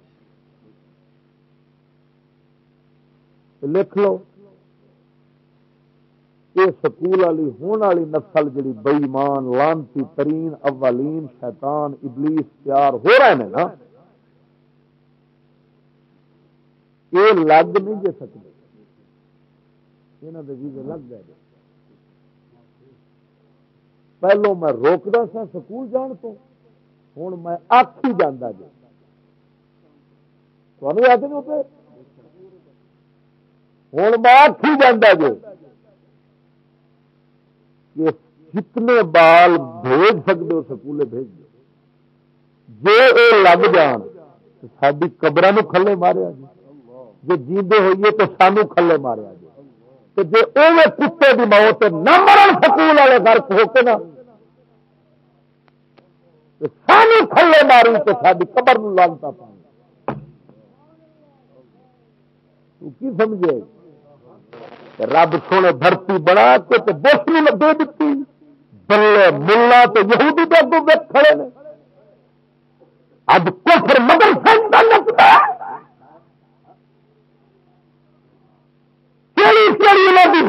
لکھ لو یہ سکول والی ہونے والی نسل جڑی بے ایمان لانتی ترین اولین شیطان ابلیس تیار ہو رہے ہیں نا، یہ لگ نہیں جے سکتے، یہاں کے ویزے لگ گئے۔ پہلو میں روکدا سا سکول جان تو، ہوں میں آخ ہی جانا جی تمہیں یاد نہیں ہوتے، ہوں میں آخ ہی جانا جی کہ جتنے بال بھیج سکتے ہو سکولے بھیج دو، جی یہ لگ جان تو ساری قبروں کھلے ماریا جی، جی جیندے ہوئیے تو سانو کھلے ماریا جی، تو جی اوے کتے کی موت نہ مرن سکول والے گھر ہو کے نا سانو کھلے ماری تو ساری قبر نو لانتا پا کی سمجھے؟ رب سونے دھرتی بنا کے تو بوسنی دے دیتی، بلے ملا تو یہودی دے اگوں ویک کھڑے نے، اب کفر مدرسہ نچتا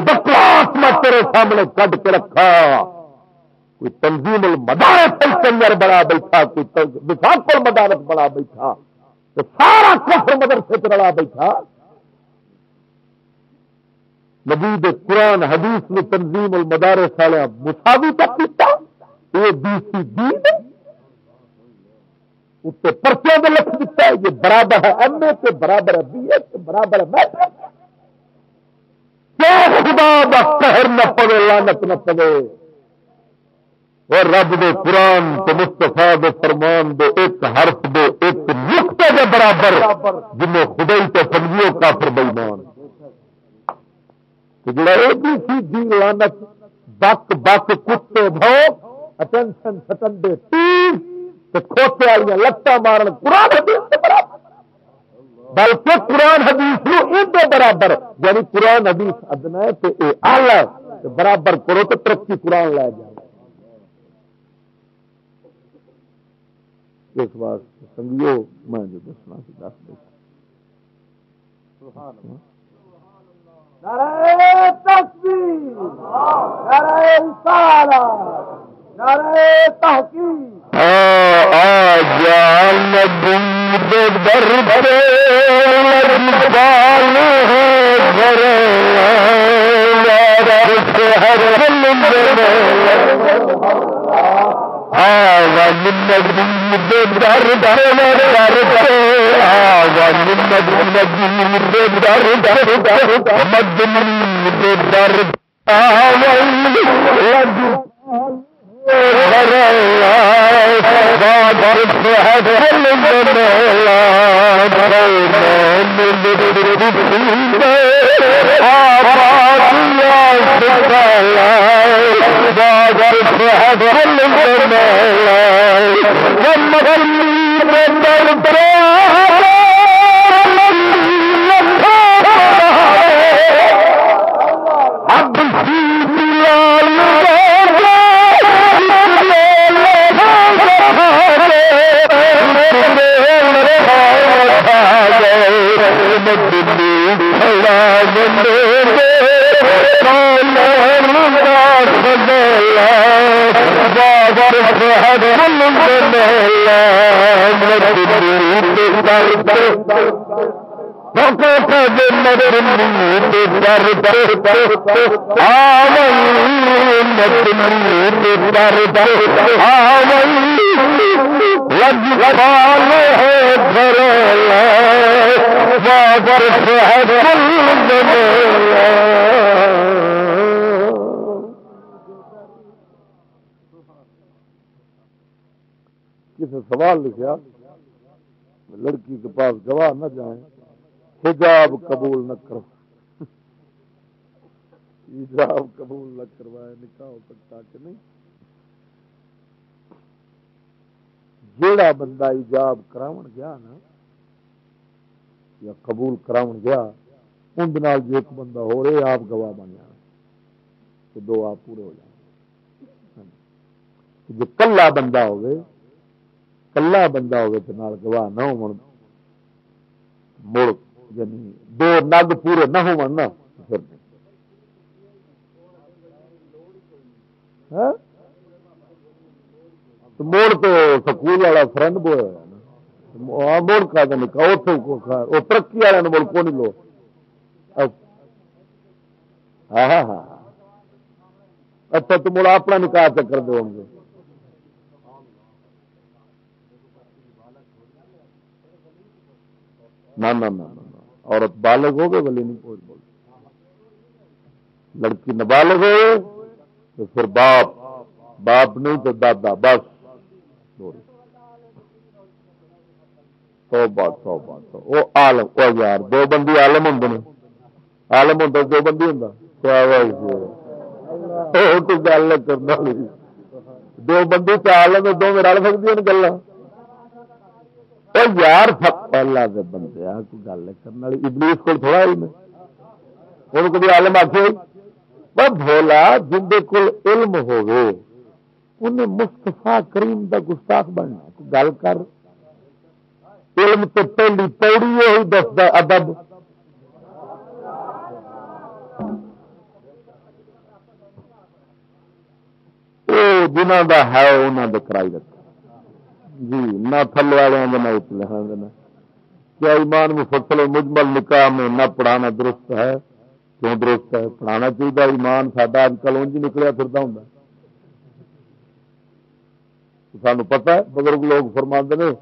بکواس میں تیرے سامنے کڈ کے رکھا، کوئی تنظیم المدارس الکنجر بڑا بیٹھا، کوئی وفاق المدارس بڑا بیٹھا، تو سارا کفر مدرسے پہ رلا بیٹھا۔ نبی قرآن حدیث میں تنظیم المدارس والے مساوی تک کیتا، یہ BCD اس سے پرچے میں لکھ دیتا ہے یہ برابر ہے MA کے، برابر ہے BA کے، برابر ہے میٹرک، کیا خدا دا قہر نہ پڑے، لعنت نہ پڑے، اور رب دے قرآن تے مصطفیٰ دے فرمان دے ایک حرف دے ایک نقطے دے برابر جنہیں خدائی تے سمجھیو کافر بے ایمان، جڑا ABCD لعنت بک بک کتے بھو اٹینشن سٹنڈے تیز تے کھوتے والی لتاں مارن قرآن حدیث کے برابر، بلکہ قرآن حدیث نو ان دے برابر، یعنی قرآن حدیث ادنا ہے تے اے اعلی ہے، برابر کرو تو ترقی قرآن لے جائے۔ اس بات سنگیو میں جو دسنا سی دس دے۔ نعرہ تکبیر، نعرہ رسالت، نعرہ تحقیق، آجان دود در برے لجبال ہے برے یارت ہر دل آوان نبی در در در آوان نبی در در در مدنی در آوان لجبال کسی سوال لکھا لڑکی کے پاس گواہ نہ جائیں، حجاب قبول نہ کرو، حجاب قبول نہ کروائے نکاح ہو سکتا کہ نہیں؟ جیڑا بندہ ایجاب کراون گیا نا یا قبول کراون گیا اندر جو ایک بندہ ہو رہے آپ گواہ بن جانا تو دو آپ پورے ہو جائیں۔ جو کلا بندہ ہوئے تو نال گواہ نہ ہو مڑ یعنی دو نگ پورے نہ ہو پھر موڑ تو سکول والا فرنڈ بوائے موڑ کا نکاح وہ ترقی والے ملک کو نہیں لو. ہاں ہاں ہاں اچھا تو مڑ اپنا نکاح چکر دو گے. نہ عورت بالغ ہو گئے ولی نہیں پہنچ بول. لڑکی نابالغ ہو تو پھر باپ نہیں تو دادا بس. وہ عالم وہ یار دو بندی عالم ہوں عالم ہوں دو بندی ہوں گل کرنا دو بندی تو عالم دو میں رل سکتی ہیں گلا یار اللہ کے بندے کوئی گل کرنے والی ابلیس کو تھوڑا علم ہے کبھی عالم آخے بھولا جن کول علم ہوگے انہیں مستفا کریم دا گستاخ بننا. کوئی گل کر علم تو پہلی پوڑی یہی دستا ادب. جنہ دا ہے انہوں نے کرائی رکھا جی نہ تھلے والوں نہ اتلے ہیں. کیا ایمان مفصل مجمل نکاح میں نہ پڑھانا درست ہے؟ کیوں درست ہے؟ پڑھانا چاہیے. ایمان ساڈا اج کل انج نکلیا پھرتا ہوں سانو پتہ ہے. بزرگ لوگ فرماتے ہیں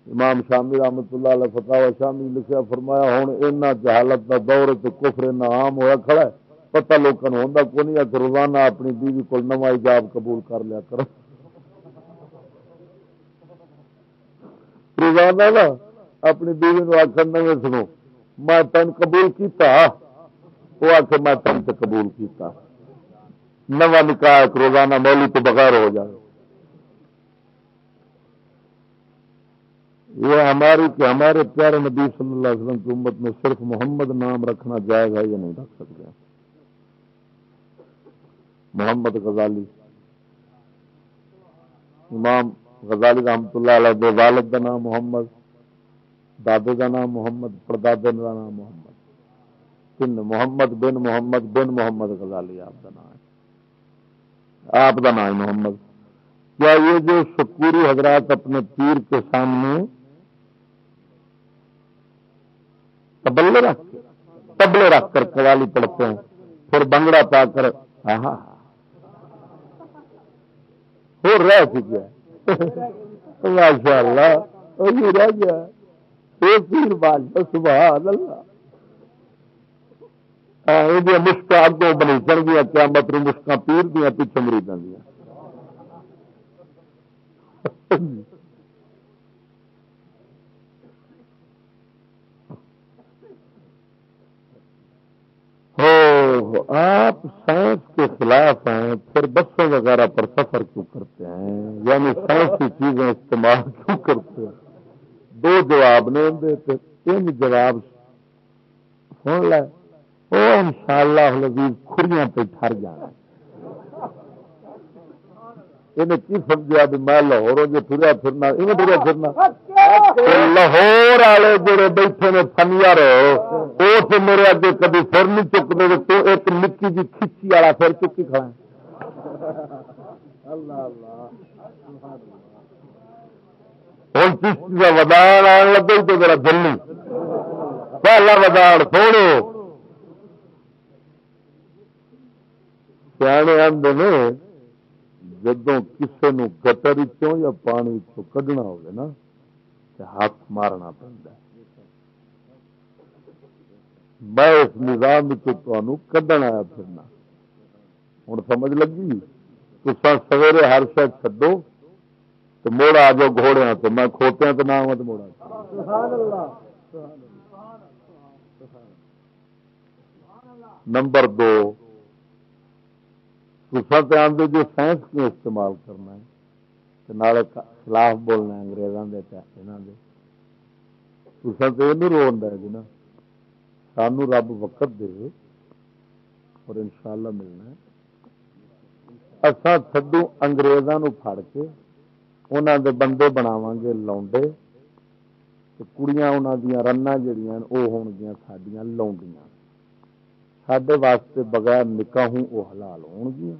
امام شامی رحمت اللہ علیہ فتاوی شامی لکھیا فرمایا ہوں اینا جہالت کا دور تے کفر اینا عام ہوا کھڑا ہے پتہ لوگوں کو ہوندا کوئی نہیں کہ روزانہ اپنی بیوی کو نواں ایجاب قبول کر لیا کرو. روزانہ نا اپنی بیوی کو آخر نویں سنو میں تین قبول کیتا وہ آ کے میں تین سے قبول کیتا. نواں نکاح روزانہ مولی تو بغیر ہو جائے. یہ ہماری کہ ہمارے پیارے نبی صلی اللہ علیہ وسلم کی امت میں صرف محمد نام رکھنا جائز ہے یا نہیں رکھ سکتے. محمد غزالی امام غزالی رحمت اللہ علیہ دے والد کا نام محمد دادے کا نام محمد پردادے کا نام محمد تین محمد بن محمد غزالی آپ کا نام ہے. آپ کا نام محمد. کیا یہ جو شکوری حضرات اپنے پیر کے سامنے تبلے رکھ کر قوالی پڑھتے ہیں پھر بنگڑا پا کر ہو رہ چکا ماشاء اللہ رہ گیا پیر بال سبحان اللہ. یہ مشکل اگوں بنی چڑھ گیا قیامت مشکل پیر دیا پیچھے مریداں دیا. آپ سائنس کے خلاف ہیں پھر بسوں وغیرہ پر سفر کیوں کرتے ہیں؟ یعنی سائنسی چیزیں استعمال کیوں کرتے ہیں؟ دو جواب نہیں دیتے. تین جواب سن لے وہ انشاءاللہ العزیز کھریاں پہ ٹھر جانا. انہیں کی سمجھا بھی میں لاہوروں جو ٹریا پھرنا انہیں ٹریا پھرنا لاہور والے جڑے بیٹھے نے فنیا رہو وہ تو میرے اگے کبھی پھر نہیں چکتے تو ایک نکی جی کھچی والا پھر چکی کھڑا. ہوں چشتی کا ودان آن لگے تو میرا دلی پہلا ودان سوڑو سیانے آدھے نے جدو کسی نو گٹر چوں یا پانی چوں کڈنا ہوگا نا تو ہاتھ مارنا پڑتا. میں اس نظام تمہیں کڈن آیا پھرنا. ہوں سمجھ لگی تصا سویرے ہر شاید چڈو تو موڑ آ جاؤ گھوڑیا تو میں کھوتیا تو نہ تو موڑا. نمبر 2 تو آدھے جو سائنس کو استعمال کرنا ہے تو نالے خلاف بولنا ہے انگریزوں کے تو یہ نہیں رون ہے جی نا سانو رب وقت دے اور انشاءاللہ ملنا ہے. اساں تھڈو انگریزوں پھڑ کے انہوں دے بندے بناواں گے لونڈے تو کڑیاں انہوں دیا رنا جڑیاں وہ ہون گیاں ساڈیاں لونڈیاں. ساڈے واسطے بغیر نکاحوں وہ حلال ہون گیاں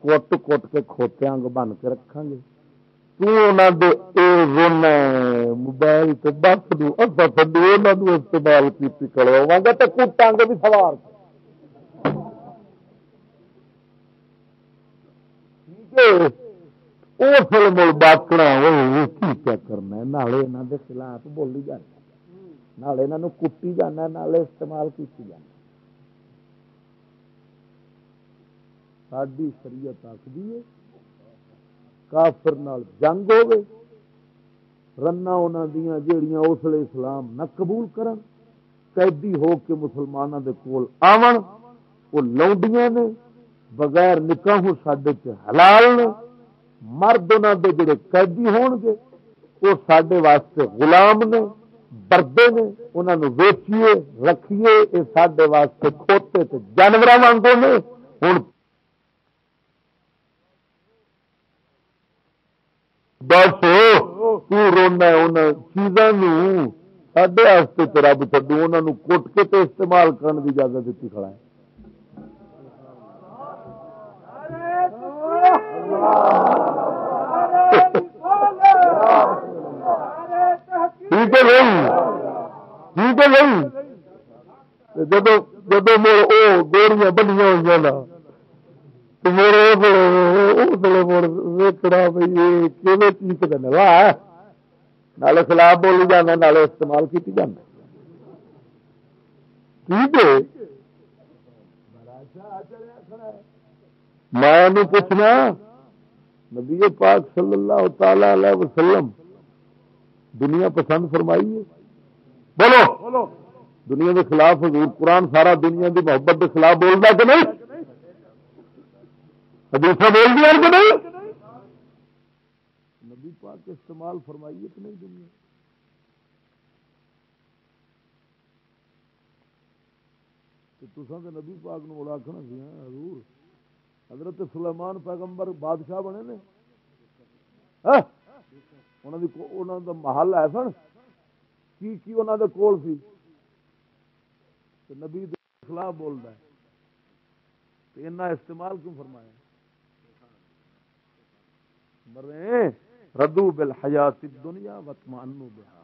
کٹ کٹ کے کھوتیاں بن کے رکھاں گے رونا موبائل سے دس دو اصا تھڈو انہوں استعمال کی کروا گا تو کٹاں گے بھی سوار اس مل باقنا کی کیا کرنا نالے یہاں کے خلاف بولی جانا نالے یہاں کٹی جانا نالے استعمال کی جانا ساری شریعت آخری ہے کافر نال جنگ ہوے رنا انہاں دیاں جیڑیاں اس لیے اسلام نہ قبول کرن قیدی ہو کے مسلمانوں دے کول آون وہ لونڈیاں نے بغیر نکاحوں ساڈے تے حلال نے مرد انہاں دے جڑے قیدی ہون گے وہ ساڈے واسطے غلام نے بردے نے انہاں نو ویچیے رکھیے یہ ساڈے واسطے کھوتے تے جانوراں وانگوں نے ہن بس رونا ان چیزوں سڈے رب چڈو انہوں کٹ کے تو استعمال کرنے کی اجازت دیتی کھڑا ہے ٹھیک ہے ٹھیک ہے جب جب میرے گوڑیاں بنیا ہوئی نا میرے ویکنا بھائی چیز نوا نالے خلاف بولی جانا نالے استعمال کی جانا ٹھیک ہے میں پوچھنا نبی پاک صلی اللہ تعالی علیہ وسلم دنیا پسند فرمائی ہے بولو دنیا کے خلاف حضور قرآن سارا دنیا کی محبت کے خلاف بولنا کہ نہیں حدیث بول دیا کہ نہیں نبی پاک استعمال فرمائیے کہ نہیں دنیا تو نبی پاک نو بڑا آخنا سی حضور حضرت سلیمان پیغمبر بادشاہ بنے نے انہوں دا محل ہے سن کی انہوں دے کول سی نبی دے خلاف بولتا ہے اتنا استعمال کیوں فرمایا مرے ردو بالحیات الدنیا وطمئنوا بها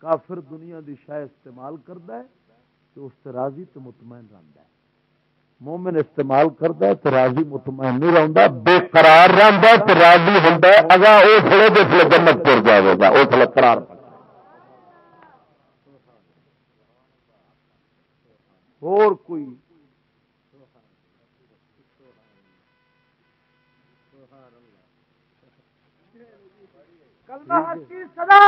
کافر دنیا دی شے استعمال کرتا ہے تو اس سے راضی تو مطمئن رہتا ہے مومن استعمال کرتا ہے تو راضی مطمئن نہیں رہتا بے قرار رہتا ہے تو راضی ہوتا ہے اگر وہ تھوڑے جس جنت پور جائے گا وہ تھوڑا قرار اور کوئی کلمہ حق کی صدا